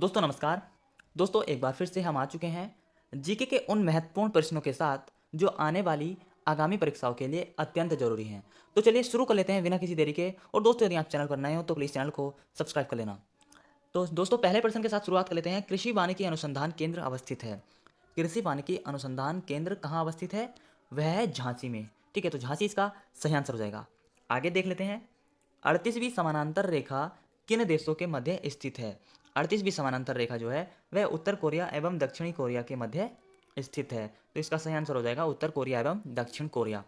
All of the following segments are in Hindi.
दोस्तों नमस्कार। दोस्तों एक बार फिर से हम आ चुके हैं जीके के उन महत्वपूर्ण प्रश्नों के साथ जो आने वाली आगामी परीक्षाओं के लिए अत्यंत जरूरी हैं। तो चलिए शुरू कर लेते हैं बिना किसी देरी के। और दोस्तों यदि आप चैनल पर नए हो तो प्लीज़ चैनल को सब्सक्राइब कर लेना। तो दोस्तों पहले प्रश्न के साथ शुरुआत कर लेते हैं। कृषि वानिकी अनुसंधान केंद्र अवस्थित है। कृषि वानिकी अनुसंधान केंद्र कहाँ अवस्थित है? वह है झांसी में। ठीक है, तो झांसी इसका सही आंसर हो जाएगा। आगे देख लेते हैं। 38वीं समानांतर रेखा किन देशों के मध्य स्थित है? 38वीं समानांतर रेखा जो है वह उत्तर कोरिया एवं दक्षिणी कोरिया के मध्य स्थित है। तो इसका सही आंसर हो जाएगा उत्तर कोरिया एवं दक्षिण कोरिया।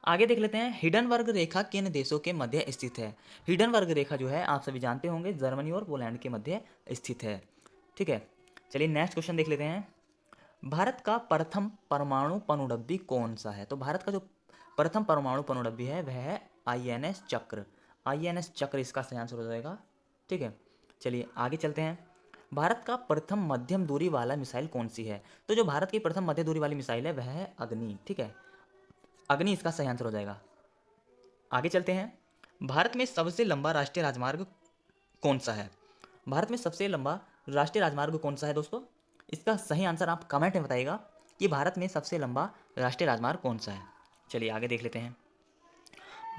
आगे देख लेते हैं। हिडन वर्ग रेखा किन देशों के मध्य स्थित है? हिडन वर्ग रेखा जो है आप सभी जानते होंगे जर्मनी और पोलैंड के मध्य स्थित है। ठीक है, चलिए नेक्स्ट क्वेश्चन देख लेते हैं। भारत का प्रथम परमाणु पनडुब्बी कौन सा है? तो भारत का जो प्रथम परमाणु पनडुब्बी है वह है आईएनएस चक्र। आईएनएस चक्र इसका सही आंसर हो जाएगा। ठीक है, चलिए आगे चलते हैं। भारत का प्रथम मध्यम दूरी वाला मिसाइल कौन सी है? तो जो भारत की प्रथम मध्य दूरी वाली मिसाइल है वह है अग्नि। ठीक है, अग्नि इसका सही आंसर हो जाएगा। आगे चलते हैं। भारत में सबसे लंबा राष्ट्रीय राजमार्ग कौन सा है? भारत में सबसे लंबा राष्ट्रीय राजमार्ग कौन सा है दोस्तों? इसका सही आंसर आप कमेंट में बताइएगा कि भारत में सबसे लंबा राष्ट्रीय राजमार्ग कौन सा है। चलिए आगे देख लेते हैं।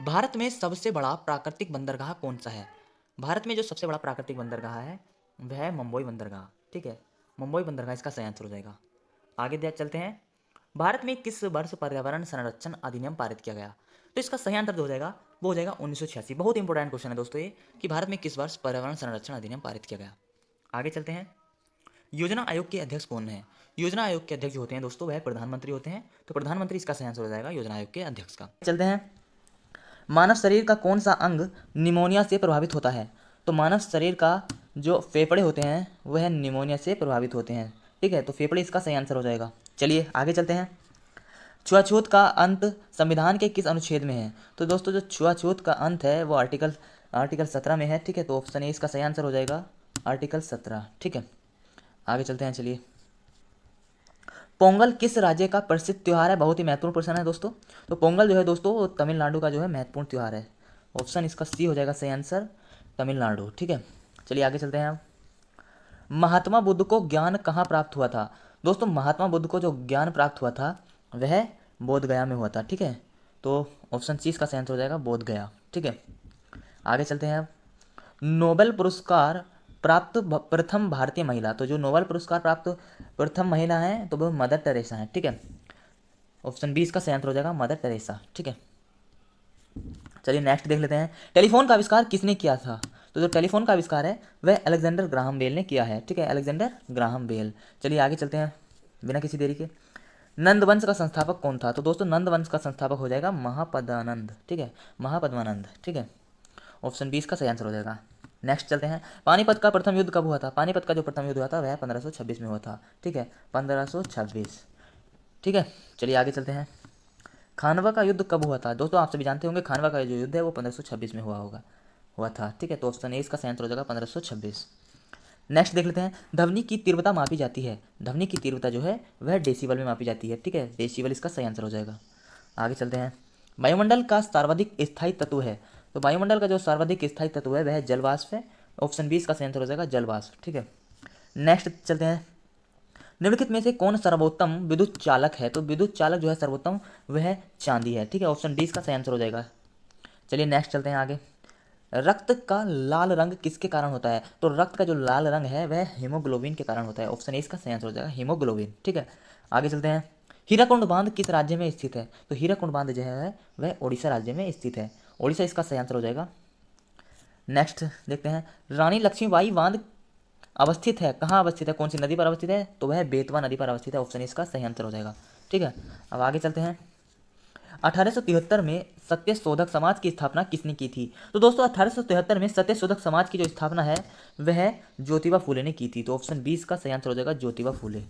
भारत में सबसे बड़ा प्राकृतिक बंदरगाह कौन सा है? भारत में जो सबसे बड़ा प्राकृतिक बंदरगाह है वह है मुंबई बंदरगाह। ठीक है, मुंबई बंदरगाह इसका सही आंसर हो जाएगा। आगे चलते हैं। भारत में किस वर्ष पर्यावरण संरक्षण अधिनियम पारित किया गया? तो इसका सही आंसर जो हो जाएगा वो हो जाएगा 1986। बहुत इंपॉर्टेंट क्वेश्चन है दोस्तों ये कि भारत में किस वर्ष पर्यावरण संरक्षण अधिनियम पारित किया गया। आगे चलते हैं। योजना आयोग के अध्यक्ष कौन है? योजना आयोग के अध्यक्ष जो होते हैं दोस्तों वह प्रधानमंत्री होते हैं। तो प्रधानमंत्री इसका सही आंसर हो जाएगा योजना आयोग के अध्यक्ष का। चलते हैं। मानव शरीर का कौन सा अंग निमोनिया से प्रभावित होता है? तो मानव शरीर का जो फेफड़े होते हैं वह निमोनिया से प्रभावित होते हैं। ठीक है, तो फेफड़े इसका सही आंसर हो जाएगा। चलिए आगे चलते हैं। छुआछूत का अंत संविधान के किस अनुच्छेद में है? तो दोस्तों जो छुआछूत का अंत है वो आर्टिकल 17 में है। ठीक है, तो ऑप्शन ए इसका सही आंसर हो जाएगा आर्टिकल 17। ठीक है, आगे चलते हैं। चलिए, पोंगल किस राज्य का प्रसिद्ध त्यौहार है? बहुत ही महत्वपूर्ण प्रश्न है दोस्तों। तो पोंगल जो है दोस्तों वो तमिलनाडु का जो है महत्वपूर्ण त्यौहार है। ऑप्शन इसका सी हो जाएगा सही आंसर, तमिलनाडु। ठीक है, चलिए आगे चलते हैं। अब महात्मा बुद्ध को ज्ञान कहाँ प्राप्त हुआ था? दोस्तों महात्मा बुद्ध को जो ज्ञान प्राप्त हुआ था वह बोध गया में हुआ था। ठीक है, तो ऑप्शन सी इसका सही आंसर हो जाएगा बोध गया। ठीक है, आगे चलते हैं। अब नोबेल पुरस्कार प्राप्त प्रथम भारतीय महिला। तो जो नोबेल पुरस्कार प्राप्त प्रथम महिला है तो वो मदर टेरेसा है। ठीक है, ऑप्शन बी इसका सही आंसर हो जाएगा मदर टेरेसा। ठीक है, चलिए नेक्स्ट देख लेते हैं। टेलीफोन का आविष्कार किसने किया था? तो जो टेलीफोन का आविष्कार है वह अलेक्जेंडर ग्राहम बेल ने किया है। ठीक है, अलेक्जेंडर ग्राहम बेल। चलिए आगे चलते हैं बिना किसी देरी के। नंद वंश का संस्थापक कौन था? तो दोस्तों नंद वंश का संस्थापक हो जाएगा महापदानंद। ठीक है, महापद्मानंद। ठीक है, ऑप्शन बी इसका सही आंसर हो जाएगा। नेक्स्ट चलते हैं। पानीपत का प्रथम युद्ध कब हुआ था? पानीपत का जो प्रथम युद्ध हुआ था वह 1526 में हुआ था। ठीक है, 1526। ठीक है, चलिए आगे चलते हैं। खानवा का युद्ध कब हुआ था? दोस्तों आप सभी जानते होंगे खानवा का जो युद्ध है वो 1526 में हुआ था। ठीक है, तो ऑप्शन ए इसका सही आंसर हो जाएगा 1526। नेक्स्ट देख लेते हैं। ध्वनि की तीव्रता मापी जाती है। ध्वनि की तीव्रता जो है वह डेसिबल में मापी जाती है। ठीक है, डेसिबल इसका सही आंसर हो जाएगा। आगे चलते हैं। वायुमंडल का सर्वाधिक स्थायी तत्व है। तो वायुमंडल का जो सर्वाधिक स्थायी तत्व है वह जलवाष्प है। ऑप्शन बी इसका सही आंसर हो जाएगा जलवाष्प। ठीक है, नेक्स्ट चलते हैं। निम्नलिखित में से कौन सर्वोत्तम विद्युत चालक है? तो विद्युत चालक जो है सर्वोत्तम वह चांदी है। ठीक है, ऑप्शन डी इसका सही आंसर हो जाएगा। चलिए नेक्स्ट चलते हैं आगे। रक्त का लाल रंग किसके कारण होता है? तो रक्त का जो लाल रंग है वह हीमोग्लोबिन के कारण होता है। ऑप्शन ए इसका सही आंसर हो जाएगा हीमोग्लोबिन। ठीक है, आगे चलते हैं। हीराकुंड बांध किस राज्य में स्थित है? तो हीराकुंड बांध जो है वह ओडिशा राज्य में स्थित है। ओडिशा इसका सही आंसर हो जाएगा। नेक्स्ट देखते हैं। रानी लक्ष्मीबाई बांध अवस्थित है, कहाँ अवस्थित है, कौन सी नदी पर अवस्थित है? तो वह बेतवा नदी पर अवस्थित है। ऑप्शन इसका सही आंसर हो जाएगा। ठीक है, अब आगे चलते हैं। 1873 में सत्य शोधक समाज की स्थापना किसने की थी? तो दोस्तों 1873 में सत्य शोधक समाज की जो स्थापना है वह ज्योतिबा फूले ने की थी। तो ऑप्शन 20 का सही आंसर हो जाएगा ज्योतिबा फूले।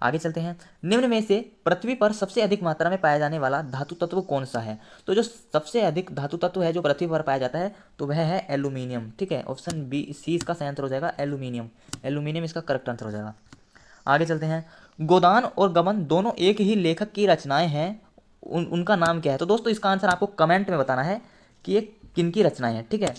आगे चलते हैं। निम्न में से पृथ्वी पर सबसे अधिक मात्रा में पाया जाने वाला धातु तत्व कौन सा है? तो जो सबसे अधिक धातु तत्व है जो पृथ्वी पर पाया जाता है तो वह है एल्यूमिनियम। ठीक है, ऑप्शन बी सी इसका सही आंसर हो जाएगा एल्यूमिनियम। एल्यूमिनियम इसका करेक्ट आंसर हो जाएगा। आगे चलते हैं। गोदान और गबन दोनों एक ही लेखक की रचनाएं हैं, उनका नाम क्या है? तो दोस्तों इसका आंसर आपको कमेंट में बताना है कि ये किन की रचनाएं हैं। ठीक है,